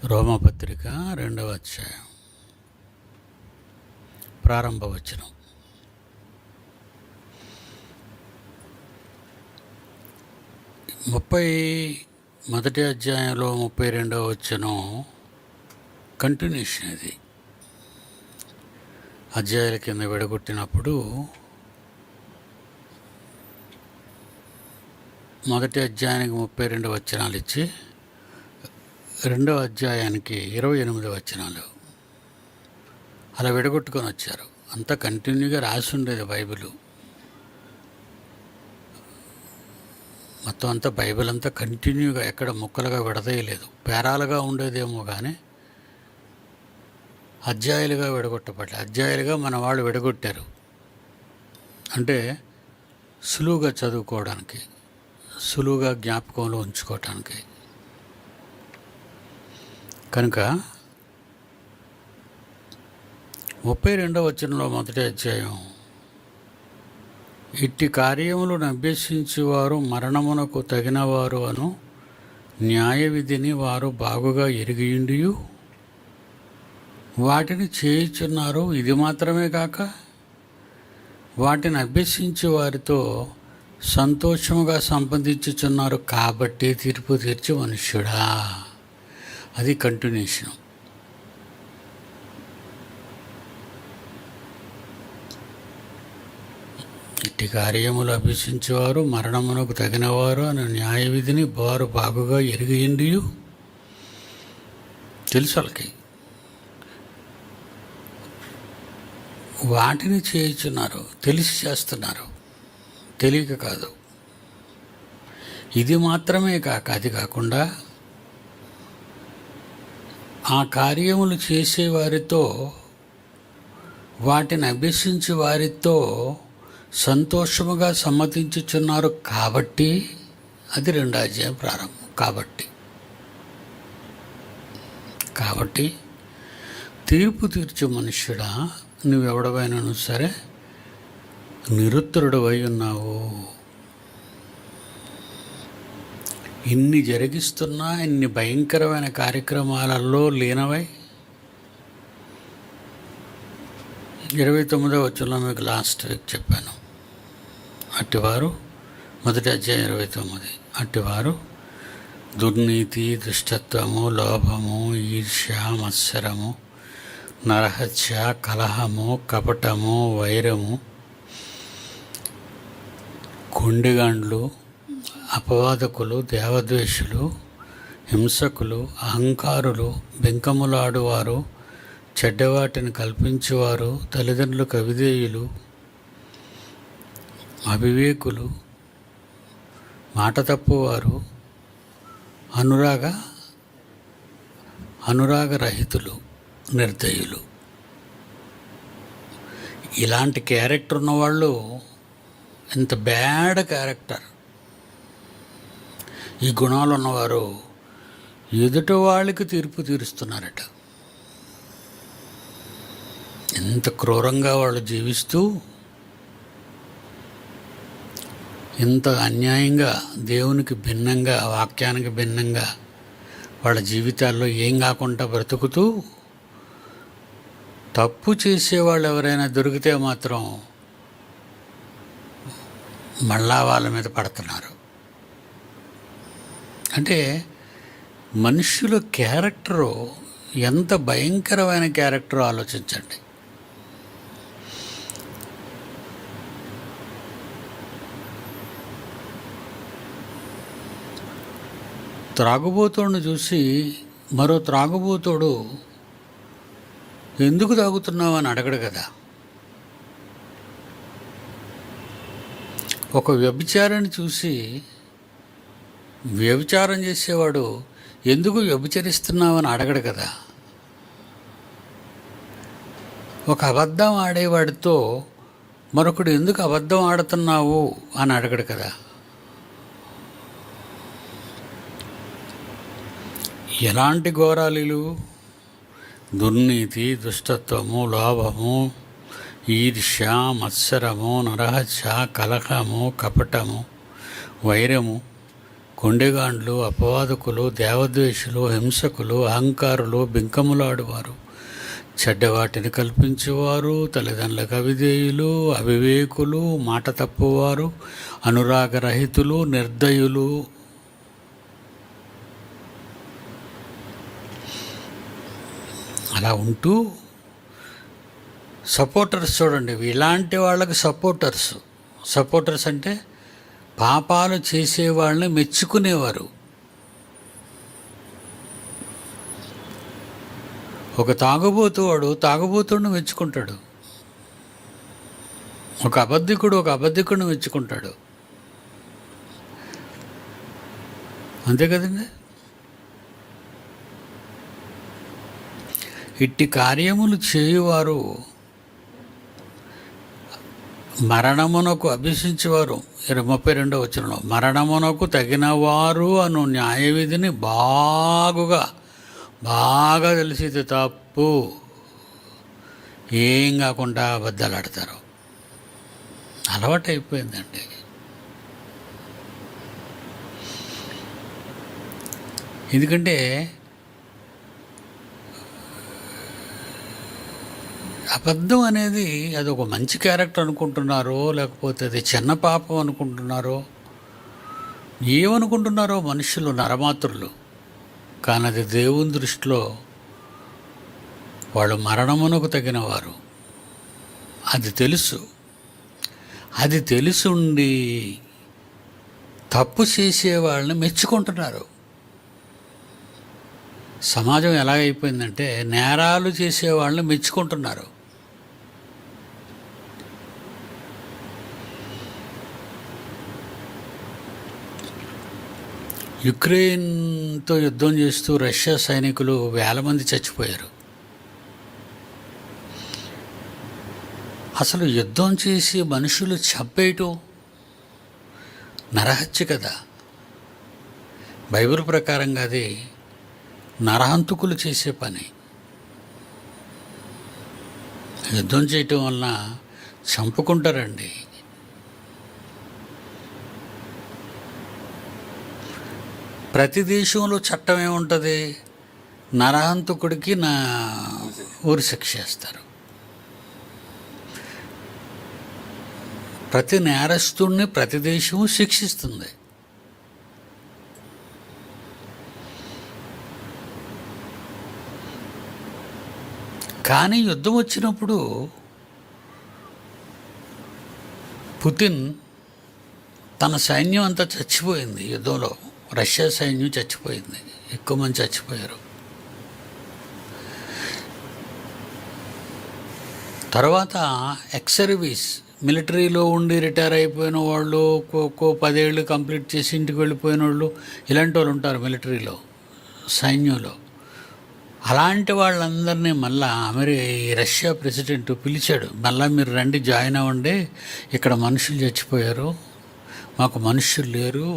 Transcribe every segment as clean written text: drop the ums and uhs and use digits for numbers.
రోమపత్రిక 2వ అధ్యాయం ప్రారంభ వచనం. మొదటి అధ్యాయంలో 32వ వచనం కంటిన్యూషన్. ఇది అధ్యాయాల కింద విడగొట్టినప్పుడు మొదటి అధ్యాయానికి 32 వచనాలు ఇచ్చి రెండవ అధ్యాయానికి 28 వచనాలు అలా విడగొట్టుకొని వచ్చారు. అంతా కంటిన్యూగా రాసి ఉండేది బైబిల్ మొత్తం అంతా. బైబిల్ అంతా కంటిన్యూగా ఎక్కడ ముక్కలుగా విడదీయలేదు. పేరాలుగా ఉండేదేమో కానీ అధ్యాయాలుగా విడగొట్టబడ్డాయి. అధ్యాయాలుగా మన వాళ్ళు విడగొట్టారు. అంటే సులువుగా చదువుకోవడానికి, సులువుగా జ్ఞాపకంలో ఉంచుకోవటానికి. కనుక 32వ వచనంలో మొదటి అధ్యాయం, ఇట్టి కార్యములను అభ్యసించేవారు మరణమునకు తగినవారు అను న్యాయ విధిని వారు బాగుగా ఎరిగియుండియు వాటిని చేయుచున్నారు. ఇది మాత్రమే కాక వాటిని అభ్యసించే వారితో సంతోషముగా సంపాదించుచున్నారు. కాబట్టి తీర్పు తీర్చి మనుష్యుడా. అది కంటిన్యూషన్. ఇట్టి కార్యములు అభ్యసించేవారు మరణమునకు తగినవారు అని న్యాయ విధిని వారు బాగుగా ఎరిగియుండి తెలుసు వాళ్ళకి. వాటిని చేయుచున్నారు, తెలిసి చేస్తున్నారు, తెలియక కాదు. ఇది మాత్రమే కాక, అది కాకుండా ఆ కార్యములు చేసేవారితో, వాటిని అభ్యసించే వారితో సంతోషముగా సమ్మతించుచున్నారు. కాబట్టి అది 2వ అధ్యాయం ప్రారంభం. కాబట్టి తీర్పు తీర్చే మనుష్యుడా, నువ్వెవడవైనాను సరే నిరుత్తరుడు అయి ఉన్నావు. ఇన్ని జరిగిస్తున్నా, ఇన్ని భయంకరమైన కార్యక్రమాలలో లీనమై 29వ వచనంలో మీకు లాస్ట్ వీక్ చెప్పాను. అట్టివారు, మొదటి అధ్యాయం 29, అట్టివారు దుర్నీతి, దుష్టత్వము, లోభము, ఈర్ష్య, మత్సరము, నరహత్య, కలహము, కపటము, వైరము, కొండెగాండ్లు, అపవాదకులు, దేవద్వేషులు, హింసకులు, అహంకారులు, బెంకములాడువారు, చెడ్డవాటిని కల్పించేవారు, తల్లిదండ్రులకు అవిధేయులు, అవివేకులు, మాట తప్పువారు, అనురాగరహితులు, నిర్దయులు. ఇలాంటి క్యారెక్టర్ ఉన్నవాళ్ళు, ఎంత బ్యాడ్ క్యారెక్టర్, ఈ గుణాలు ఉన్నవారు ఎదుటి వాళ్ళకి తీర్పు తీరుస్తున్నారట. ఎంత క్రూరంగా వాళ్ళు జీవిస్తూ, ఎంత అన్యాయంగా, దేవునికి భిన్నంగా, వాక్యానికి భిన్నంగా వాళ్ళ జీవితాల్లో ఏం కాకుండా బ్రతుకుతూ, తప్పు చేసేవాళ్ళు ఎవరైనా దొరికితే మాత్రం మళ్ళా వాళ్ళ మీద పడుతున్నారు. అంటే మనుషుల క్యారెక్టరు ఎంత భయంకరమైన క్యారెక్టరో ఆలోచించండి. త్రాగుబోతుడిని చూసి మరో త్రాగుబోతుడు ఎందుకు తాగుతున్నావు అని అడగడు కదా. ఒక వ్యభిచారాన్ని చూసి వ్యభిచారం చేసేవాడు ఎందుకు వ్యభిచరిస్తున్నావు అని అడగడు కదా. ఒక అబద్ధం ఆడేవాడితో మరొకడు ఎందుకు అబద్ధం ఆడుతున్నావు అని అడగడు కదా. ఎలాంటి ఘోరాలీలు, దుర్నీతి, దుష్టత్వము, లోభము, ఈర్ష్య, మత్సరము, నరహత్య, కలహము, కపటము, వైరము, కొండెగాండ్లు, అపవాదకులు, దేవద్వేషులు, హింసకులు, అహంకారులు, బింకములాడువారు, చెడ్డవాటిని కల్పించేవారు, తల్లిదండ్రులకు అవిధేయులు, అవివేకులు, మాట తప్పువారు, అనురాగరహితులు, నిర్దయులు, అలా ఉంటూ సపోర్టర్స్ చూడండి. ఇలాంటి వాళ్ళకి సపోర్టర్స్ అంటే పాపాలు చేసేవాళ్ళని మెచ్చుకునేవారు. ఒక తాగుబోతుడిని మెచ్చుకుంటాడు, ఒక అబద్ధికుడిని మెచ్చుకుంటాడు. అంతే కదండి. ఇట్టి కార్యములు చేయువారు మరణమునకు అభ్యసించేవారు. 32వ వచనంలో మరణమునకు తగినవారు అను న్యాయవిధిని బాగా తెలిసి తప్పు ఏం కాకుండా అబద్ధాలు ఆడతారు. అలవాటు అయిపోయిందండి. ఎందుకంటే అబద్ధం అనేది అది ఒక మంచి క్యారెక్టర్ అనుకుంటున్నారో, లేకపోతే అది చిన్న పాపం అనుకుంటున్నారో, ఏమనుకుంటున్నారో మనుషులు, నరమాతృలు. కానీ అది దేవుని దృష్టిలో వాళ్ళు మరణమునకు తగినవారు. అది తెలుసుండి తప్పు చేసే వాళ్ళని మెచ్చుకుంటున్నారు. సమాజం ఎలాగైపోయిందంటే నేరాలు చేసే వాళ్ళని మెచ్చుకుంటున్నారు. యుక్రెయిన్తో యుద్ధం చేస్తూ రష్యా సైనికులు 1000 మంది చచ్చిపోయారు. అసలు యుద్ధం చేసి మనుషులు చంపేయటం నరహత్య కదా. బైబిల్ ప్రకారంగా అది నరహంతకులు చేసే పని. యుద్ధం చేయటం వలన చంపుకుంటారండి. ప్రతి దేశంలో చట్టం ఏముంటుంది? నరహంతకుడికి ఊరి శిక్ష చేస్తారు. ప్రతి నేరస్తుడిని ప్రతి దేశము శిక్షిస్తుంది. కానీ యుద్ధం వచ్చినప్పుడు పుతిన్ తన సైన్యం అంతా చచ్చిపోయింది. యుద్ధంలో రష్యా సైన్యం చచ్చిపోయింది, ఎక్కువ మంది చచ్చిపోయారు. తర్వాత ఎక్స్ సర్వీస్ మిలిటరీలో ఉండి రిటైర్ అయిపోయిన వాళ్ళు, 10 ఏళ్ళు కంప్లీట్ చేసి ఇంటికి వెళ్ళిపోయిన వాళ్ళు, ఇలాంటి వాళ్ళు ఉంటారు మిలిటరీలో, సైన్యంలో. అలాంటి వాళ్ళందరినీ మళ్ళా రష్యా ప్రెసిడెంట్ పిలిచాడు. మళ్ళీ మీరు రండి, జాయిన్ అవ్వండి, ఇక్కడ మనుషులు చచ్చిపోయారు, మాకు మనుషులు లేరు.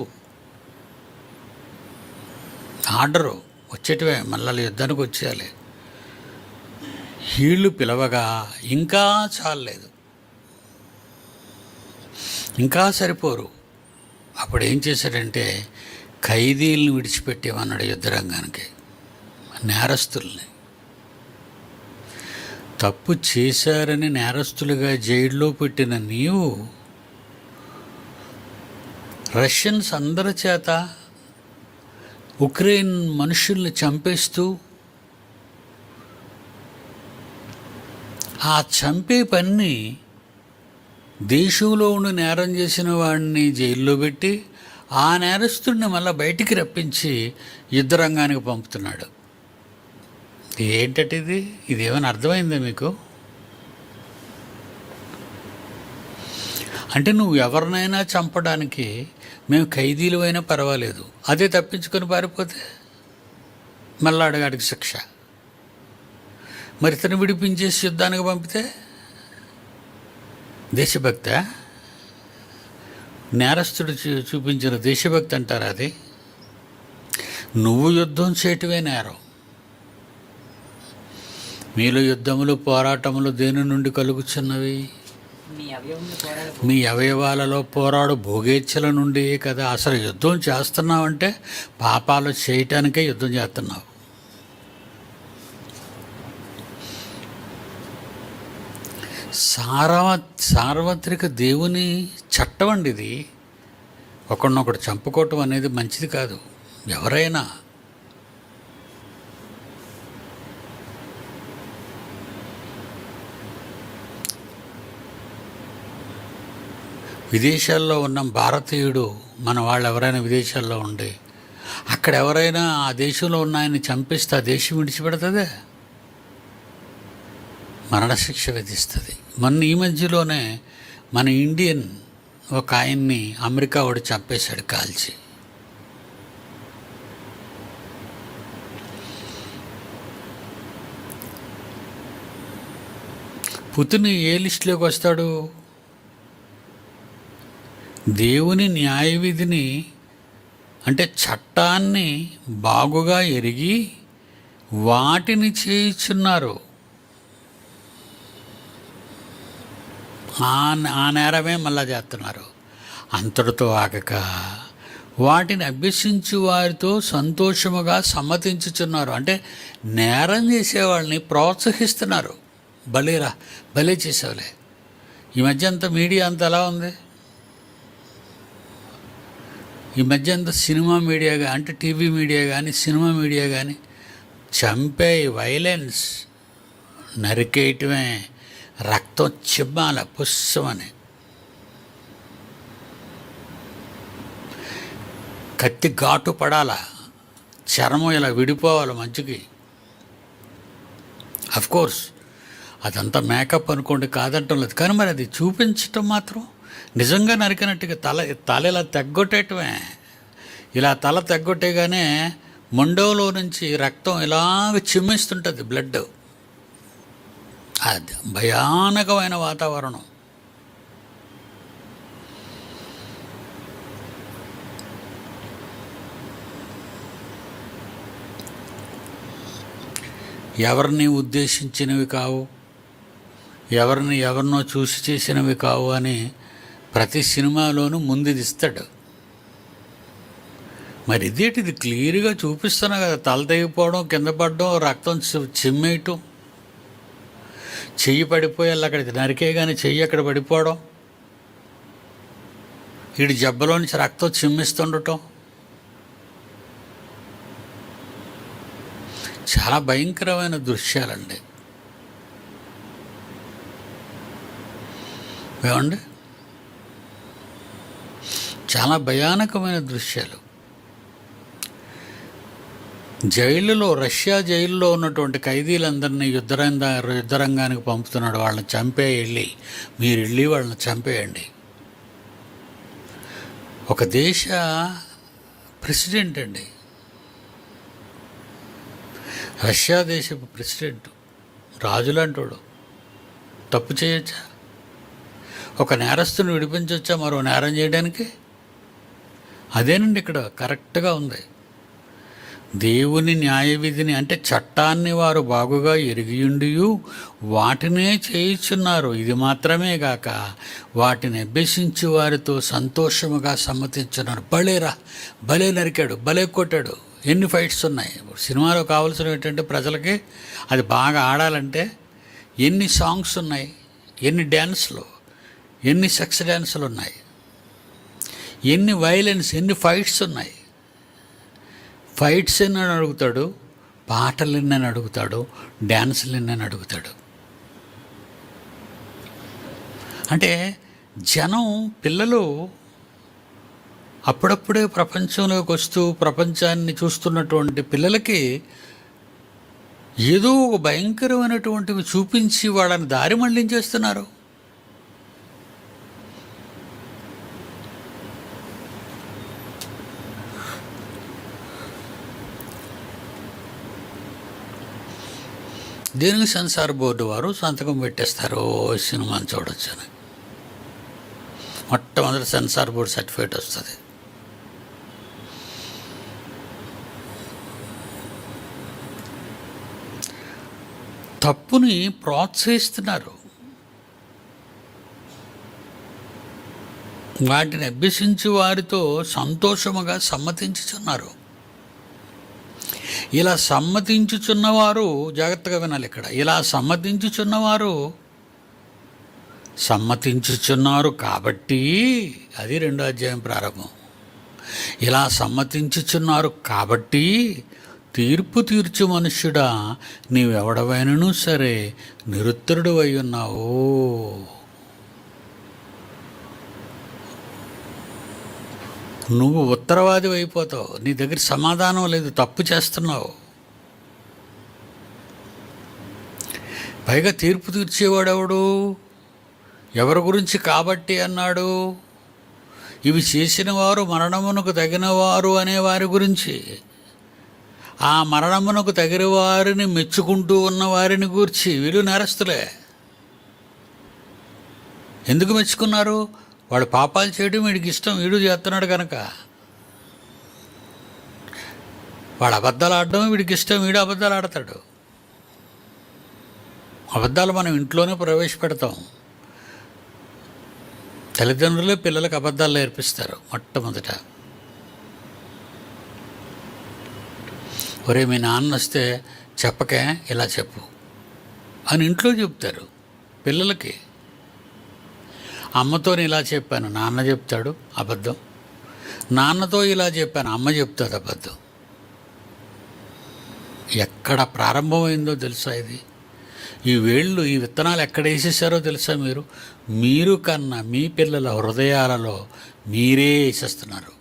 ఆర్డరు వచ్చేటివే, మళ్ళీ యుద్ధానికి వచ్చేయాలి. వీళ్ళు పిలవగా ఇంకా చాలలేదు, ఇంకా సరిపోరు. అప్పుడు ఏం చేశాడంటే ఖైదీలను విడిచిపెట్టేమన్నాడు యుద్ధరంగానికి. నేరస్తుల్ని, తప్పు చేశారని నేరస్తులుగా జైల్లో పెట్టిన నీవు రష్యన్స్ అందరి చేత ఉక్రెయిన్ మనుషుల్ని చంపేస్తూ, ఆ చంపే పని దేశంలో ఉండి నేరం చేసిన వాడిని జైల్లో పెట్టి ఆ నేరస్తుడిని మళ్ళీ బయటికి రప్పించి యుద్ధరంగానికి పంపుతున్నాడు. ఏంటంటే ఇదేమైనా అర్థమైందా మీకు? అంటే నువ్వు ఎవరినైనా చంపడానికి మేము ఖైదీలు అయినా పర్వాలేదు, అదే తప్పించుకొని పారిపోతే మళ్ళా అడగాడికి శిక్ష. మరి ఇతను విడిపించేసి యుద్ధానికి పంపితే దేశభక్త? నేరస్తుడు చూపించిన దేశభక్తి అంటారా అది? నువ్వు యుద్ధం చేయటమే నేరం. మీలో యుద్ధములు పోరాటములు దేని నుండి కలుగుచున్నవి? మీ అవయవంలో పోరాడు మీ అవయవాలలో పోరాడు భోగేచ్ఛల నుండి కదా. అసలు యుద్ధం చేస్తున్నావంటే పాపాలు చేయటానికే యుద్ధం చేస్తున్నావు. సార్వత్రిక దేవుని చట్టం అండి ఇది. ఒకడినొకడు చంపుకోవటం అనేది మంచిది కాదు. ఎవరైనా విదేశాల్లో ఉన్న భారతీయుడు, మన వాళ్ళు ఎవరైనా విదేశాల్లో ఉండి అక్కడ ఎవరైనా ఆ దేశంలో ఉన్న ఆయన్ని చంపిస్తే ఆ దేశం విడిచిపెడుతుందే, మరణశిక్ష విధిస్తుంది. మొన్న ఈ మధ్యలోనే మన ఇండియన్ ఒక ఆయన్ని అమెరికా వాడు చంపేశాడు కాల్చి. పుతిన్ ఏ లిస్టులోకి వస్తాడు? దేవుని న్యాయ విధిని అంటే చట్టాన్ని బాగుగా ఎరిగి వాటిని చేయుచున్నారు. ఆ నేరమే మళ్ళా చేస్తున్నారు. అంతటితో ఆగక వాటిని అభ్యసించు వారితో సంతోషముగా సమ్మతించుచున్నారు. అంటే నేరం చేసేవాళ్ళని ప్రోత్సహిస్తున్నారు. భలేరా, భలే చేసేవాళ్ళే. ఈ మధ్య అంతా మీడియా అంతా ఎలా ఉంది? ఈ మధ్య అంతా సినిమా మీడియా అంటే టీవీ మీడియా కానీ సినిమా మీడియా కానీ చంపే వైలెన్స్, నరికేయటమే, రక్తం చిమ్మాల పుస్సమని, కత్తి ఘాటు పడాల, చర్మం ఇలా విడిపోవాలి మంచుకి. అఫ్కోర్స్ అదంతా మేకప్ అనుకోండి, కాదంటం లేదు. కానీ మరి అది చూపించటం మాత్రం నిజంగా నరికినట్టుగా తల ఇలా తెగ్గొట్టేయటమే. ఇలా తల తెగ్గొట్టేగానే మొండోలో నుంచి రక్తం ఇలాగ చిమ్మిస్తుంటుంది, బ్లడ్. అది భయానకమైన వాతావరణం. ఎవరిని ఉద్దేశించినవి కావు, ఎవరినో చూసి చేసినవి కావు అని ప్రతి సినిమాలోనూ ముందుది ఇస్తాడు. మరి ఇదేంటిది క్లియర్గా చూపిస్తున్నా కదా, తల తెగిపోవడం, కింద పడడం, రక్తం చిమ్మేయటం, చెయ్యి పడిపోయాలి అక్కడికి నరికే కానీ చెయ్యి అక్కడ పడిపోవడం, వీడి జబ్బలో నుంచి రక్తం చిమ్మిస్తుండటం, చాలా భయంకరమైన దృశ్యాలండి. ఏమండి, చాలా భయానకమైన దృశ్యాలు. జైలులో, రష్యా జైల్లో ఉన్నటువంటి ఖైదీలందరినీ యుద్ధరంగానికి పంపుతున్నాడు. వాళ్ళని చంపేయండి, మీరు వెళ్ళి వాళ్ళని చంపేయండి. ఒక దేశ ప్రెసిడెంట్ అండి, రష్యా దేశపు ప్రెసిడెంట్, రాజులాంటోడు తప్పు చేయొచ్చా? ఒక నేరస్తుని విడిపించవచ్చా మరో నేరం చేయడానికి? అదేనండి ఇక్కడ కరెక్ట్గా ఉంది. దేవుని న్యాయ విధిని అంటే చట్టాన్ని వారు బాగుగా ఎరిగియుండియు వాటినే చేయుచున్నారు. ఇది మాత్రమే గాక వాటిని అభ్యసించి వారితో సంతోషముగా సమ్మతించున్నారు. భలేరా, భలే నరికాడు, భలే కొట్టాడు. ఎన్ని ఫైట్స్ ఉన్నాయి సినిమాలో. కావాల్సినవి ఏంటంటే ప్రజలకి అది బాగా ఆడాలంటే ఎన్ని సాంగ్స్ ఉన్నాయి, ఎన్ని డ్యాన్స్లు, ఎన్ని సెక్స్ డ్యాన్సులు ఉన్నాయి, ఎన్ని వైలెన్స్, ఎన్ని ఫైట్స్ ఉన్నాయి. ఫైట్స్ ఎన్నని అడుగుతాడు, పాటలు ఎన్నని అడుగుతాడు, డ్యాన్సులు ఎన్నని అడుగుతాడు. అంటే జనం, పిల్లలు అప్పుడప్పుడే ప్రపంచంలోకి వస్తూ ప్రపంచాన్ని చూస్తున్నటువంటి పిల్లలకి ఏదో ఒక భయంకరమైనటువంటివి చూపించి వాళ్ళని దారి మళ్లించేస్తున్నారు. దీనికి సెన్సార్ బోర్డు వారు సంతకం పెట్టేస్తారు, సినిమాని చూడొచ్చని. మొట్టమొదటి సెన్సార్ బోర్డు సర్టిఫికేట్ వస్తుంది. తప్పుని ప్రోత్సహిస్తున్నారు. వాటిని అభ్యసించి వారితో సంతోషముగా సమ్మతించుచున్నారు. ఇలా సమ్మతించుచున్నవారు, జాగ్రత్తగా వినాలి ఇక్కడ, ఇలా సమ్మతించుచున్నారు కాబట్టి, అది 2వ అధ్యాయం ప్రారంభం. ఇలా సమ్మతించుచున్నారు కాబట్టి తీర్పు తీర్చు మనుష్యుడా, నీవెవడవైనను సరే నిరుత్తరుడు అయి ఉన్నావు. నువ్వు ఉత్తరవాది అయిపోతావు. నీ దగ్గర సమాధానం లేదు, తప్పు చేస్తున్నావు. పైగా తీర్పు తీర్చేవాడెవడు? ఎవరి గురించి కాబట్టి అన్నాడు? ఇవి చేసిన వారు మరణమునకు తగినవారు అనే వారి గురించి. ఆ మరణమునకు తగిన వారిని మెచ్చుకుంటూ ఉన్న వారిని గూర్చి. వీళ్ళు నేరస్తులే. ఎందుకు మెచ్చుకున్నారు? వాడు పాపాలు చేయడం వీడికి ఇష్టం, వీడు చేస్తున్నాడు కనుక. వాడు అబద్ధాలు ఆడడం వీడికి ఇష్టం, వీడు అబద్ధాలు ఆడతాడు. అబద్ధాలు మనం ఇంట్లోనే ప్రవేశపెడతాం. తల్లిదండ్రులే పిల్లలకు అబద్ధాలు నేర్పిస్తారు మొట్టమొదట. ఒరే, మీ నాన్న వస్తే చెప్పకే, ఇలా చెప్పు అని ఇంట్లో చెప్తారు పిల్లలకి. అమ్మతో ఇలా చెప్పాను, నాన్న చెప్తాడు అబద్ధం. నాన్నతో ఇలా చెప్పాను, అమ్మ చెప్తాడు అబద్ధం. ఎక్కడ ప్రారంభమైందో తెలుసా ఇది? ఈ వేళ్ళు, ఈ విత్తనాలు ఎక్కడ వేసేసారో తెలుసా? మీరు కన్నా మీ పిల్లల హృదయాలలో మీరే వేసేస్తున్నారు.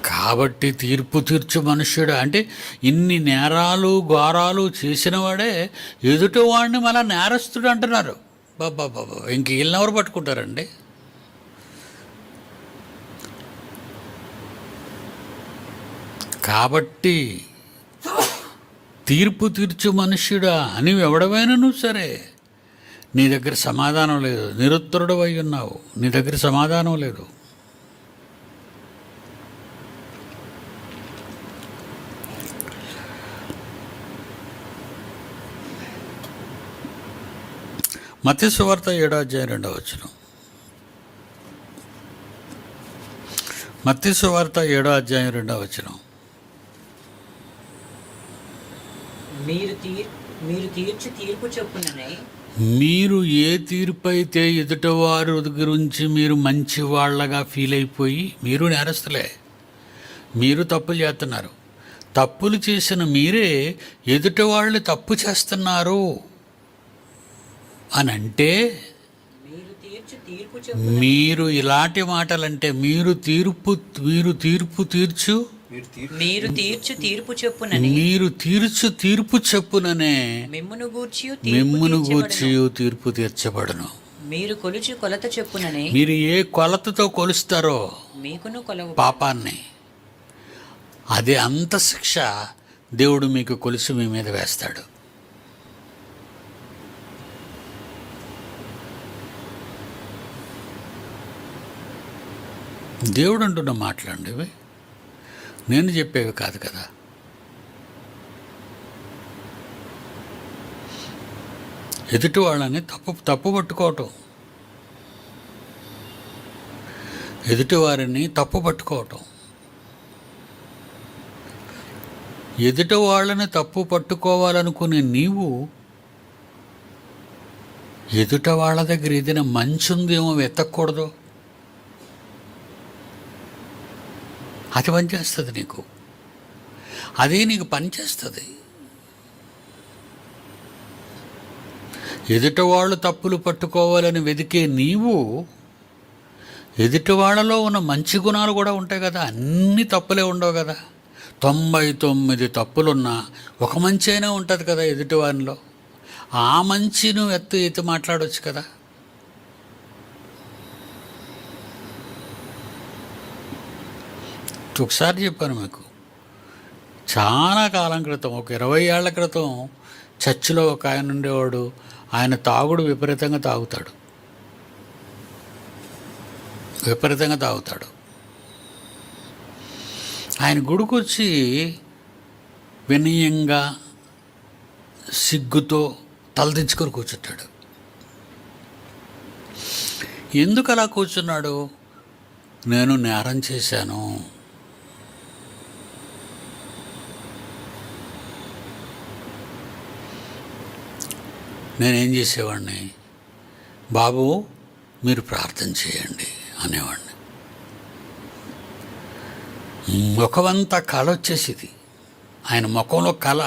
కాబట్టి తీర్పు తీర్చు మనుష్యుడు అంటే ఇన్ని నేరాలు ఘోరాలు చేసినవాడే ఎదుటివాడిని మళ్ళా నేరస్తుడు అంటున్నారు. బాబా, ఇంక వీళ్ళనెవరు పట్టుకుంటారండి? కాబట్టి తీర్పు తీర్చు మనుష్యుడా, నీవు ఎవడవైనను సరే నీ దగ్గర సమాధానం లేదు, నిరుత్తరుడు అయి ఉన్నావు, నీ దగ్గర సమాధానం లేదు. మత్తయి సువార్త 7వ అధ్యాయం 2వ వచనం. మత్తయి సువార్త 7వ అధ్యాయం 2వ వచనం. మీరు ఏ తీర్పు అయితే ఎదుటివారి గురించి మీరు మంచి వాళ్ళగా ఫీల్ అయిపోయి, మీరు నేరస్తులే, మీరు తప్పులు చేస్తున్నారు. తప్పులు చేసిన మీరే ఎదుటి వాళ్ళు తప్పు చేస్తున్నారు అని అంటే, మీరు ఇలాంటి మాటలంటే మీరు తీర్చు తీర్పు చెప్పుననే మిమ్మును గూర్చి తీర్పు తీర్చబడును. మీరు కొలుచు కొలత చెప్పుననే, మీరు ఏ కొలతతో కొలుస్తారో మీకును కొలవు పాపాన్ని, అదే అంత శిక్ష దేవుడు మీకు కొలిసి మీ మీద వేస్తాడు. దేవుడు అంటున్న మాట్లాడేవి, నేను చెప్పేవి కాదు కదా. ఎదుటి వాళ్ళని తప్పు పట్టుకోవటం, ఎదుటివారిని తప్పు పట్టుకోవటం, ఎదుటి వాళ్ళని తప్పు పట్టుకోవాలనుకునే నీవు ఎదుట వాళ్ళ దగ్గర ఏదైనా మంచి ఉందేమో వెతకూడదు. అది పనిచేస్తుంది నీకు, అదే నీకు పనిచేస్తుంది. ఎదుటి వాళ్ళు తప్పులు పట్టుకోవాలని వెతికే నీవు ఎదుటి వాళ్ళలో ఉన్న మంచి గుణాలు కూడా ఉంటాయి కదా. అన్ని తప్పులే ఉండవు కదా. 99 తప్పులున్నా ఒక మంచి అయినా ఉంటుంది కదా ఎదుటివారిలో. ఆ మంచి నువ్వు ఎత్తి మాట్లాడవచ్చు కదా. ఒకసారి చెప్పాను మీకు, చాలా కాలం క్రితం, ఒక 20 ఏళ్ల క్రితం చర్చిలో ఒక ఆయన ఉండేవాడు. ఆయన తాగుడు విపరీతంగా తాగుతాడు. ఆయన గుడికొచ్చి వినయంగా సిగ్గుతో తలదించుకొని కూర్చుంటాడు. ఎందుకు అలా కూర్చున్నాడు? నేను నేరం చేశాను, నేనేం చేసేవాడిని, బాబు మీరు ప్రార్థన చేయండి అనేవాడిని. ముఖమంతా కళ వచ్చేసింది, ఆయన ముఖంలో కళ.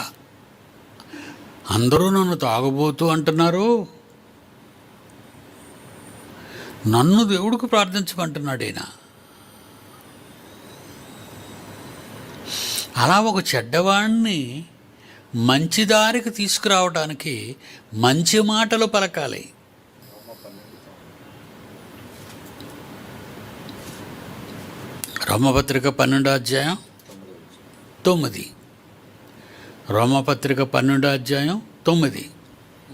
అందరూ నన్ను తాగుబోతూ అంటున్నారు, నన్ను దేవుడికి ప్రార్థించమంటున్నాడు ఈయన. అలా ఒక చెడ్డవాడిని మంచి దారికి తీసుకురావడానికి మంచి మాటలు పలకాలి. రోమపత్రిక 12:9. రోమపత్రిక 12:9.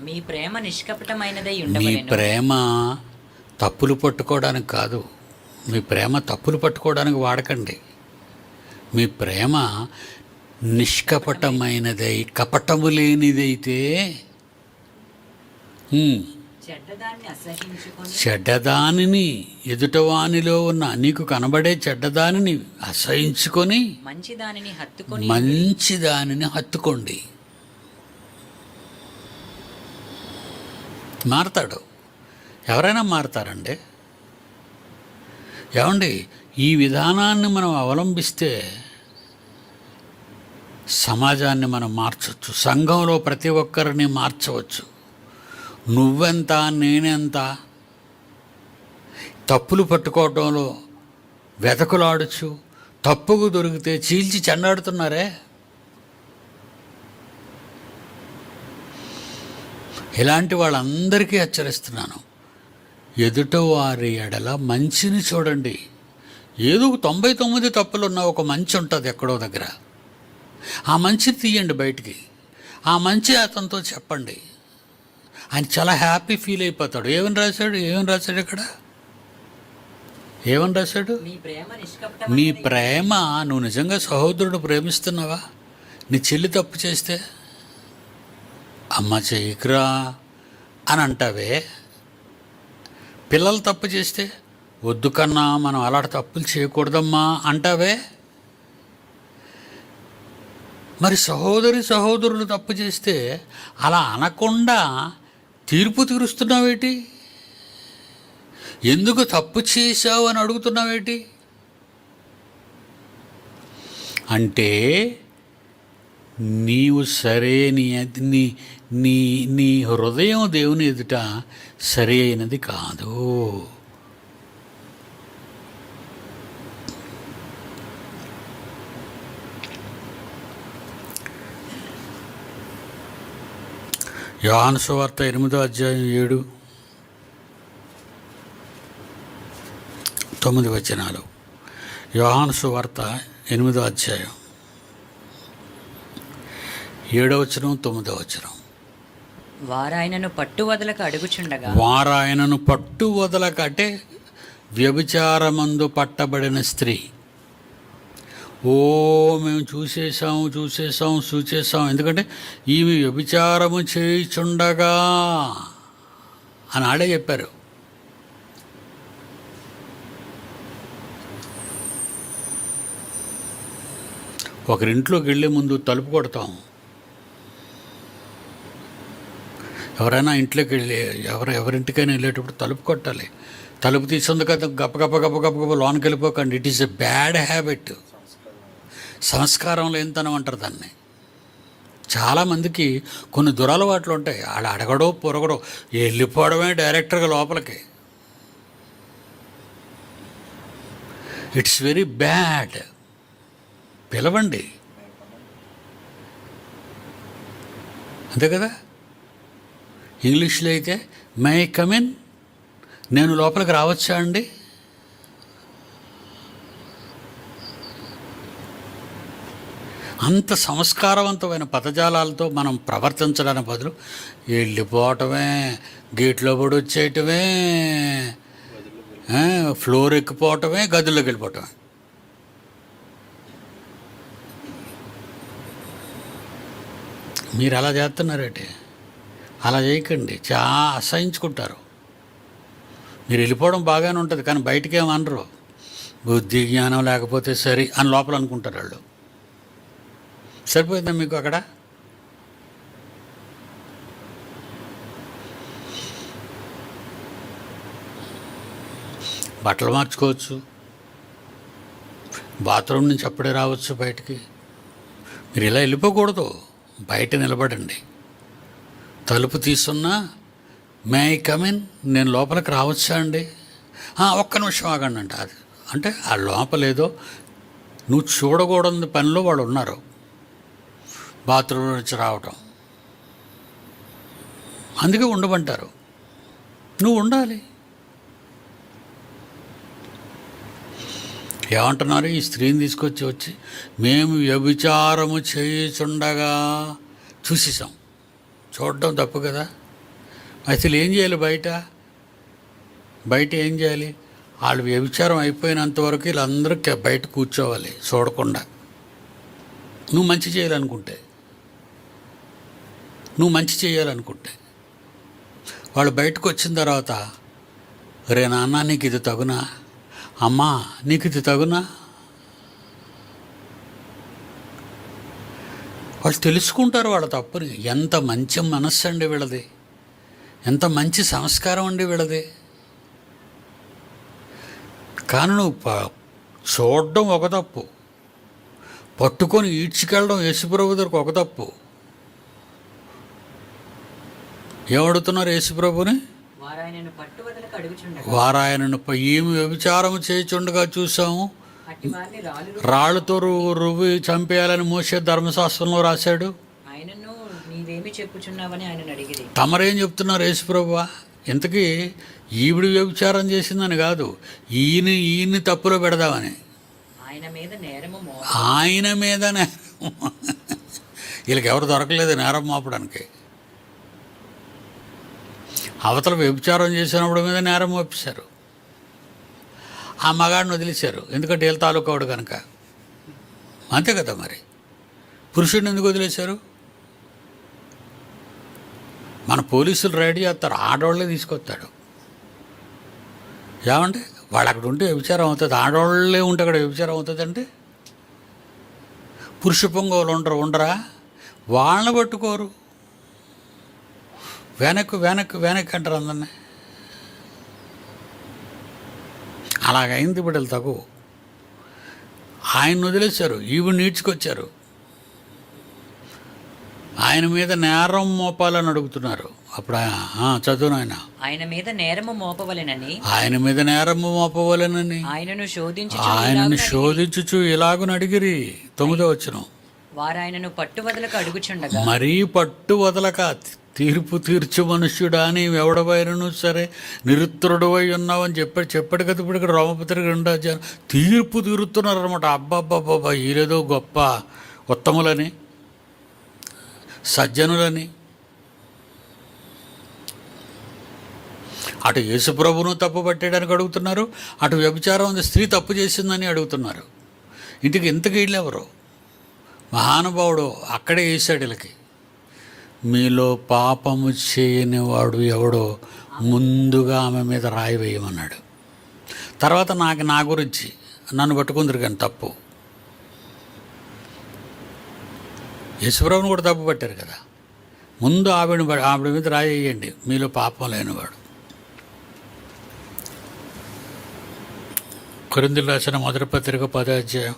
మీ ప్రేమ నిష్కపటమైనదై మీ ఉండవలెను. ప్రేమ తప్పులు పట్టుకోవడానికి కాదు, మీ ప్రేమ తప్పులు పట్టుకోవడానికి వాడకండి. మీ ప్రేమ నిష్కపటమైనదై కపటము లేనిదైతే చెడ్డదాన్ని అసహించుకొని చెడ్డదానిని, ఎదుటవానిలో ఉన్న నీకు కనబడే చెడ్డదానిని అసహించుకొని మంచిదానిని హత్తుకొని మంచిదానిని హత్తుకోండి. మారతాడు. ఎవరైనా మారతారండి. ఏమండి, ఈ విధానాన్ని మనం అవలంబిస్తే సమాజాన్ని మనం మార్చవచ్చు, సంఘంలో ప్రతి ఒక్కరిని మార్చవచ్చు. నువ్వెంత నేనెంత, తప్పులు పట్టుకోవటంలో వెతకులాడచ్చు, తప్పుకు దొరికితే చీల్చి చెండాడుతున్నారే. ఇలాంటి వాళ్ళందరికీ హెచ్చరిస్తున్నాను, ఎదుటవారి ఎడల మంచిని చూడండి. ఏదో 99 తప్పులున్న ఒక మంచి ఉంటుంది ఎక్కడో దగ్గర, ఆ మంచిని తీయండి బయటికి, ఆ మంచి అతనితో చెప్పండి. ఆయన చాలా హ్యాపీ ఫీల్ అయిపోతాడు. ఏమని రాశాడు ఇక్కడ? ఏమని రాశాడు? మీ ప్రేమ నీ నిష్కపటమైనదై ప్రేమ, నువ్వు నిజంగా సహోదరుడు ప్రేమిస్తున్నావా? నీ చెల్లి తప్పు చేస్తే అమ్మ చెయ్యకురా అని అంటావే, పిల్లలు తప్పు చేస్తే వద్దు కన్నా మనం అలాంటి తప్పులు చేయకూడదమ్మా అంటావే. మరి సహోదరులు తప్పు చేస్తే అలా అనకుండా తీర్పు తీరుస్తున్నావేటి? ఎందుకు తప్పు చేశావు అని అడుగుతున్నావేటి? అంటే నీవు సరే, నీ నీ నీ హృదయం దేవుని ఎదుట సరి అయినది కాదు. యోహాను సువార్త 8:7-9. యోహాను సువార్త 8:7-9. వారాయనను పట్టు వదలక అడుగుచుండగా వారాయనను పట్టు వదలక, అంటే వ్యభిచారమందు పట్టబడిన స్త్రీ, మేము చూసేసాం, ఎందుకంటే ఈమె వ్యభిచారము చేయుచుండగా అని ఆడే చెప్పారు. ఒకరింట్లోకి వెళ్ళే ముందు తలుపు కొడతాం. ఎవరైనా ఇంట్లోకి వెళ్ళి ఎవరింటికైనా వెళ్ళేటప్పుడు తలుపు కొట్టాలి. తలుపు తీసింది కదా గప్ప లోనికి వెళ్ళిపోకండి. It is a bad habit. సంస్కారం లేనితనం అంటారు దాన్ని. చాలామందికి కొన్ని దురలవాట్లు ఉంటాయి. ఆడ అడగడో పొరగడో వెళ్ళిపోవడమే డైరెక్టర్గా లోపలికి. It's very bad. పిలవండి, అంతే కదా. ఇంగ్లీష్లో అయితే మే ఐ కమ్ ఇన్, నేను లోపలికి రావచ్చా అండి? అంత సంస్కారవంతమైన పదజాలాలతో మనం ప్రవర్తించడానికి బదులు వెళ్ళిపోవటమే, గేట్లో పడి వచ్చేయటమే, ఫ్లోర్ ఎక్కిపోవటమే, గదుల్లోకి వెళ్ళిపోవటమే. మీరు అలా చేస్తున్నారేంటి? అలా చేయకండి, చాలా అసహించుకుంటారు. మీరు వెళ్ళిపోవడం బాగానే ఉంటుంది, కానీ బయటికి ఏమనరు. బుద్ధి జ్ఞానం లేకపోతే సరి అని లోపల అనుకుంటారు వాళ్ళు. సరిపోయిందా మీకు అక్కడ? బట్టలు మార్చుకోవచ్చు, బాత్రూమ్ నుంచి అప్పుడే రావచ్చు బయటికి. మీరు ఇలా వెళ్ళిపోకూడదు, బయట నిలబడండి. తలుపు తీసున్నా మే ఐ కమిన్, నేను లోపలికి రావచ్చా అండి? ఒక్క నిమిషం ఆగండి అంట. అది అంటే ఆ లోపలేదో నువ్వు చూడకూడని పనిలో వాళ్ళు ఉన్నారు, బాత్రూమ్ నుంచి రావటం. అందుకే ఉండమంటారు. నువ్వు ఉండాలి. ఏమంటున్నారు? ఈ స్త్రీని వచ్చి మేము వ్యభిచారము చేయుచుండగా చూసేసాం. చూడడం తప్పు కదా. అసలు ఏం చేయాలి? బయట ఏం చేయాలి? వాళ్ళు వ్యభిచారం అయిపోయినంత వరకు వీళ్ళందరూ బయట కూర్చోవాలి చూడకుండా. నువ్వు మంచి చేయాలనుకుంటే వాళ్ళు బయటకు వచ్చిన తర్వాత, రే నాన్న నీకు ఇది తగునా, అమ్మా నీకు ఇది తగునా, వాళ్ళు తెలుసుకుంటారు వాళ్ళ తప్పుని. ఎంత మంచి మనస్సు అండి వీళ్ళది, ఎంత మంచి సంస్కారం అండి వీళ్ళది. కానీ నువ్వు చూడడం ఒక తప్పు, పట్టుకొని ఈడ్చుకెళ్ళడం యేసుప్రభు దగ్గరకు ఒక తప్పు. ఏమడుతున్నారు యేసుప్రభుని? వారాయనను ఏమి వ్యభిచారము చేయుచుండగా చూసాము, రాళ్ళతో రువ్వి చంపేయాలని మోషే ధర్మశాస్త్రంలో రాశాడు. తమరేం చెప్తున్నారు యేసుప్రభువా? ఇంతకీ ఈవిడ వ్యభిచారం చేసిందని కాదు, ఈయన్ని తప్పులో పెడదామని. ఆయన మీద నేరం. వీళ్ళకి ఎవరు దొరకలేదు నేరం మోపడానికి. అవతల వ్యభిచారం చేసినప్పుడు మీద నేరం మోపేశారు. ఆ మగాడిని వదిలేశారు, ఎందుకంటే వీళ్ళ తాలూకావాడు కనుక. అంతే కదా మరి. పురుషుడిని ఎందుకు వదిలేశారు? మన పోలీసులు రెడీ చేస్తారు, ఆడవాళ్ళే తీసుకొస్తాడు. ఏమంటే వాళ్ళు అక్కడ ఉంటే వ్యభిచారం అవుతుంది, ఆడవాళ్ళే ఉంటే అక్కడ వ్యభిచారం అవుతుంది. అంటే పురుష పొంగోలు ఉండరా? వాళ్ళని పట్టుకోరు, వెనక్కి అంటారు అందరినీ. అలాగైంది బిడ్డలు తగు. ఆయన వదిలేశారు, ఈవిడ నీడ్చుకొచ్చారు. ఆయన మీద నేరం మోపాలని అడుగుతున్నారు. అప్పుడు చదువును ఆయన మీద నేరము మోపవలెనని ఆయనను శోధించుచు ఇలాగున అడిగిరి. 9వ వచనం. వారు ఆయనను పట్టువదలక అడుగుచుండగా, మరీ పట్టు వదలక, తీర్పు తీర్చు మనుష్యుడా, నీవెవడవైనను సరే నిరుత్తరుడు అయి ఉన్నావని చెప్పాడు కదా. ఇప్పుడు ఇక్కడ రోమపత్రిక 2వ అధ్యాయం తీర్పు తీరుతున్నారు అనమాట. అబ్బాబ్బాబ్బా, ఈరేదో గొప్ప ఉత్తములని, సజ్జనులని. అటు యేసుప్రభును తప్పు పట్టేయడానికి అడుగుతున్నారు, అటు వ్యభిచారం ఉంది స్త్రీ తప్పు చేసిందని అడుగుతున్నారు. ఇంతకు వీళ్ళెవరు? మహానుభావుడు అక్కడే వేసాడు వీళ్ళకి. మీలో పాపము చేయని వాడు ఎవడో ముందుగా ఆమె మీద రాయి వేయమన్నాడు. తర్వాత నా గురించి నన్ను పట్టుకుందరు కానీ తప్పు. యేసుప్రభుని కూడా తప్పు పట్టారు కదా. ముందు ఆవిడ మీద రాయి వేయండి, మీలో పాపం లేనివాడు. కొరింథీయులకు రాసిన మొదటి పత్రిక 10వ అధ్యాయం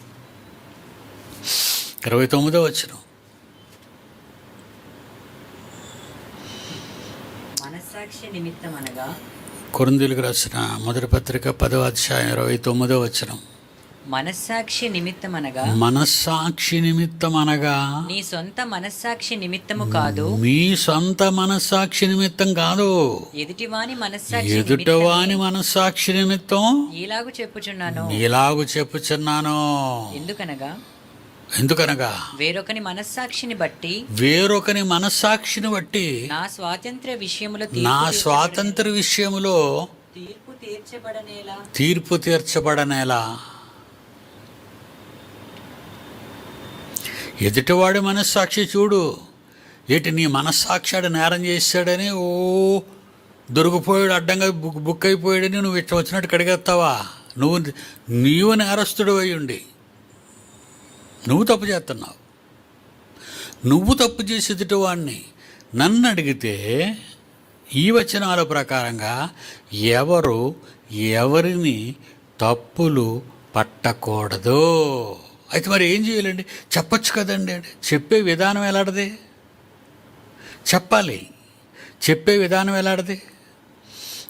29వ వచనం. కొరింథీయులకు రాసిన మొదటి పత్రిక 10వ అధ్యాయం 29వ వచనం. మనస్సాక్షి నిమిత్తమనగా నీ సొంత మనస్సాక్షి నిమిత్తము కాదు, మీ సొంత మనస్సాక్షి నిమిత్తం కాదు, ఎదుటివాని మనస్సాక్షి నిమిత్తం ఇలాగు చెప్పుచున్నాను. ఎందుకనగా వేరొకని మనస్సాక్షిని బట్టి నా స్వాతంత్ర్య విషయములో తీర్పు తీర్చబడనేలా. ఎదుటివాడి మనస్సాక్షి చూడు. నీ మనస్సాక్షి నేరం చేశాడని దొరికిపోయాడు, అడ్డంగా బుక్ అయిపోయాడని నువ్వు ఇష్టం వచ్చినట్టు కడిగేస్తావా? నీవు నేరస్తుడు అయి ఉండి నువ్వు తప్పు చేస్తున్నావు. నువ్వు తప్పు చేసి ఎదుటివాడిని నన్ను అడిగితే ఈ వచనాల ప్రకారంగా ఎవరు ఎవరిని తప్పులు పట్టకూడదు. అయితే మరి ఏం చేయాలండి? చెప్పచ్చు కదండి. చెప్పే విధానం ఎలాంటిది? చెప్పాలి. చెప్పే విధానం ఎలాంటిది?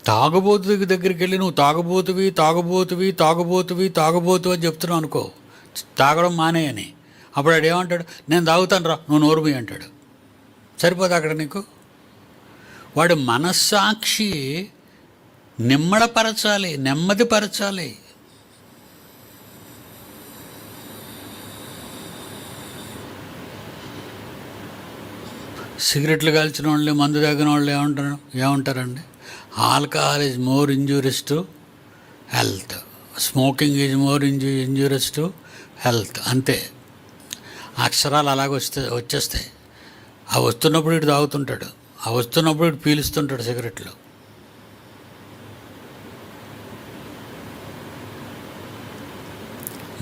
తాగుబోతు దగ్గరికి వెళ్ళి నువ్వు తాగుబోతువి తాగుబోతువి తాగుబోతువి తాగుబోతు అని చెప్తున్నావు అనుకో, తాగడం మానేయని. అప్పుడు ఆడు ఏమంటాడు? నేను తాగుతాను రా, నువ్వు నోరుమి అంటాడు. సరిపోదు అక్కడ నీకు? వాడు మనస్సాక్షి నిమ్మడపరచాలి, నెమ్మదిపరచాలి. సిగరెట్లు కాల్చిన వాళ్ళు, మందు తాగిన వాళ్ళు ఏమంటారండి? Alcohol is more injurious to health, smoking is more injurious to health. అంతే, అక్షరాలు అలాగే వచ్చేస్తాయి. ఆ వస్తున్నప్పుడు ఇటు తాగుతుంటాడు, ఆ వస్తున్నప్పుడు ఇటు పీలుస్తుంటాడు సిగరెట్లు.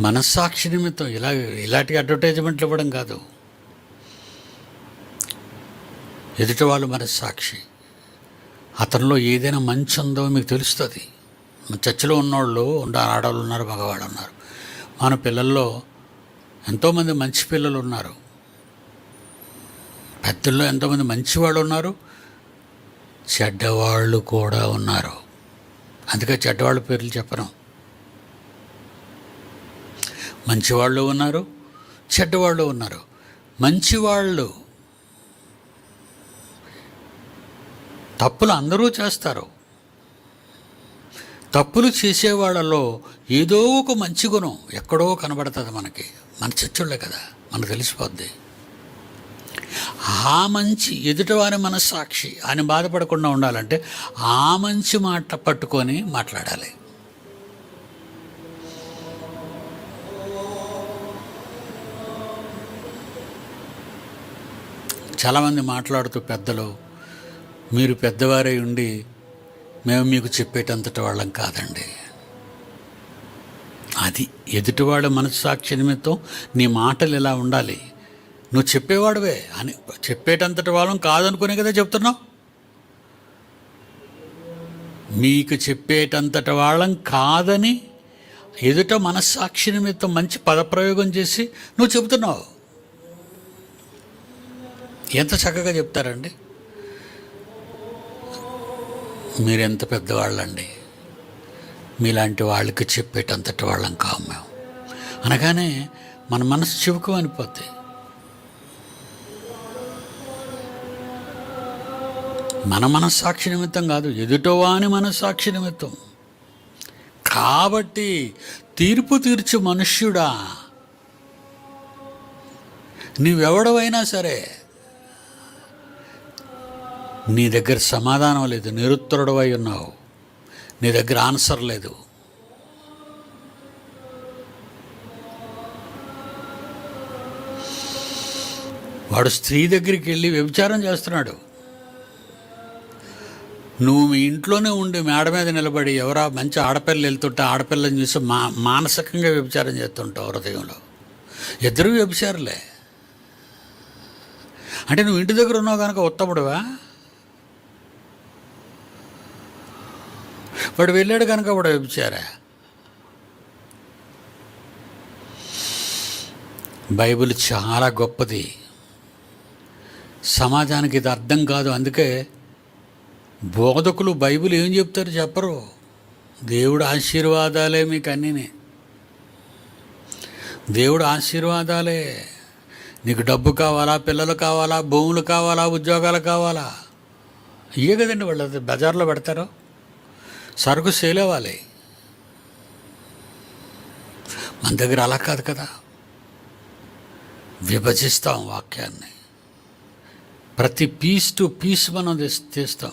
మనస్సాక్షి నిమిత్తం ఇలాంటి అడ్వర్టైజ్మెంట్లు ఇవ్వడం కాదు. ఎదుటి వాళ్ళు మనస్సాక్షి, అతనిలో ఏదైనా మంచి ఉందో మీకు తెలుస్తుంది. చర్చిలో ఉన్నవాళ్ళు ఆడవాళ్ళు ఉన్నారు, మగవాళ్ళు ఉన్నారు. మన పిల్లల్లో ఎంతోమంది మంచి పిల్లలు ఉన్నారు, పెద్దల్లో ఎంతోమంది మంచివాళ్ళు ఉన్నారు, చెడ్డవాళ్ళు కూడా ఉన్నారు. అందుకే చెడ్డవాళ్ళ పేర్లు చెప్పను. మంచివాళ్ళు ఉన్నారు, చెడ్డవాళ్ళు ఉన్నారు. మంచివాళ్ళు తప్పులు అందరూ చేస్తారు. తప్పులు చేసేవాళ్ళలో ఏదో ఒక మంచి గుణం ఎక్కడో కనబడుతుంది మనకి. మన చర్చోళ్ళే కదా, మనకు తెలిసిపోద్ది. ఆ మంచి ఎదుటివారి మనస్సాక్షి అని బాధపడకుండా ఉండాలంటే ఆ మంచి మాట పట్టుకొని మాట్లాడాలి. చాలామంది మాట్లాడుతూ పెద్దలు, మీరు పెద్దవారై ఉండి మేము మీకు చెప్పేటంతటి వాళ్ళం కాదండి. అది ఎదుటివాడు మనస్సాక్షి నిమిత్తం నీ మాటలు ఎలా ఉండాలి. నువ్వు చెప్పేవాడువే అని చెప్పేటంతటి వాళ్ళం కాదనుకునే కదా చెప్తున్నావు. మీకు చెప్పేటంతటి వాళ్ళం కాదని ఎదుట మనస్సాక్షి నిమిత్తం మంచి పదప్రయోగం చేసి నువ్వు చెబుతున్నావు. ఎంత చక్కగా చెప్తారండి. మీరెంత పెద్దవాళ్ళండి, మీలాంటి వాళ్ళకి చెప్పేటంతటి వాళ్ళం కావు మేము అనగానే మన మనసు చివుకు అనిపోద్ది. మన మనస్సాక్షి నిమిత్తం కాదు, ఎదుటవాని మనస్సాక్షి నిమిత్తం. కాబట్టి తీర్పు తీర్చు మనుష్యుడా, నీవెవడవైనా సరే నీ దగ్గర సమాధానం లేదు, నిరుత్తరుడవై ఉన్నావు, నీ దగ్గర ఆన్సర్ లేదు. వాడు స్త్రీ దగ్గరికి వెళ్ళి వ్యభిచారం చేస్తున్నాడు. నువ్వు మీ ఇంట్లోనే ఉండి మేడ మీద నిలబడి ఎవరా మంచి ఆడపిల్లలు వెళ్తుంటే ఆడపిల్లని చూసి మానసికంగా వ్యభిచారం చేస్తుంటావు హృదయంలో. ఇద్దరు వ్యభిచారులే. అంటే నువ్వు ఇంటి దగ్గర ఉన్నావు కనుక ఉత్తముడువా? వాడు వెళ్ళాడు కనుక వాడు వ్యభిచారా? బైబిల్ చాలా గొప్పది. సమాజానికి ఇది అర్థం కాదు. అందుకే బోధకులు బైబిల్ ఏం చెప్తారు చెప్పరు. దేవుడు ఆశీర్వాదాలే మీకు అన్నీనే. దేవుడు ఆశీర్వాదాలే. నీకు డబ్బు కావాలా, పిల్లలు కావాలా, భూములు కావాలా, ఉద్యోగాలు కావాలా, ఇవే కదండి వాళ్ళు బజార్లో పెడతారు. సరుకు సేల్ అవ్వాలి. మన దగ్గర అలా కాదు కదా. విభజిస్తాం వాక్యాన్ని, ప్రతి పీస్ టు పీస్ మనం తీస్తాం.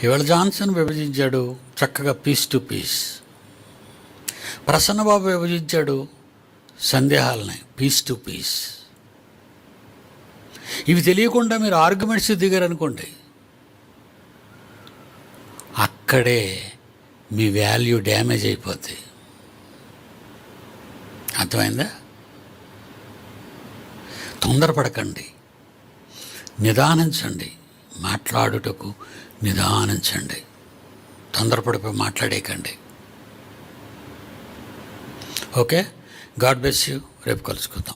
ఇవాళ జాన్సన్ విభజించాడు చక్కగా పీస్ టు పీస్. ప్రసన్నబాబు విభజించాడు సందేహాలని పీస్ టు పీస్. ఇవి తెలియకుండా మీరు ఆర్గ్యుమెంట్స్ దిగారనుకోండి, అక్కడే మీ వాల్యూ డ్యామేజ్ అయిపోద్ది. అర్థమైందా? తొందరపడకండి, నిదానించండి. మాట్లాడుటకు నిదానించండి, తొందరపడిపోయి మాట్లాడేయకండి. Okay, God bless you. రేపు కలుసుకుందాం.